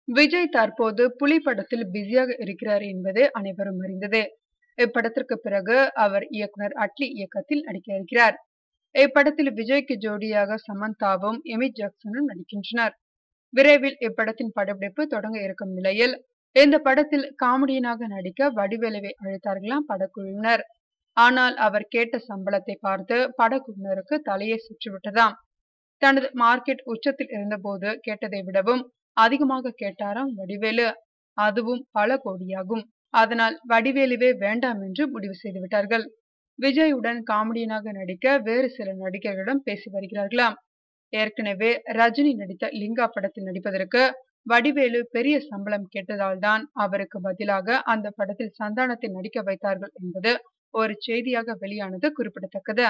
விஜய் தற்போது புலி படத்தில் பிஸியாக இருக்கிறார் என்பது அனைவரும் அறிந்ததே. இப்படத்திற்கு பிறகு அவர் இயக்குனர் அட்லி இயக்கத்தில் நடிக்க இருக்கிறார். இப்படத்தில் விஜய்க்கு ஜோடியாக சமந்தாவும் எமி ஜாக்சனும் நடிக்கின்றனர். விரைவில் இப்படத்தின் படப்பிடிப்பு தொடங்க இருக்கும் நிலையில் இந்த படத்தில் காமெடியனாக நடிக்க வடிவேலுவை அழைத்தார்களாம் படக்குழுவினர். ஆனால் அவர் கேட்ட சம்பளத்தை பார்த்து படக்குழுவினருக்கு தலையை சுற்றிவிட்டதாம். தனது மார்க்கெட் உச்சத்தில் இருந்தபோது கேட்டதை விடவும் அதிகமாக கேட்டாராம் வடிவேலு. அதுவும் பல கோடியாகும். அதனால் வடிவேலுவே வேண்டாம் என்று முடிவு செய்து விட்டார்கள். விஜயுடன் காமெடியனாக நடிக்க வேறு சில நடிகர்களிடம் பேசி வருகிறார்களாம். ஏற்கனவே ரஜினி நடித்த லிங்கா படத்தில் நடிப்பதற்கு வடிவேலு பெரிய சம்பளம் கேட்டதால் தான் அவருக்கு பதிலாக அந்த படத்தில் சந்தானத்தை நடிக்க வைத்தார்கள் என்பது ஒரு செய்தியாக வெளியானது குறிப்பிடத்தக்கது.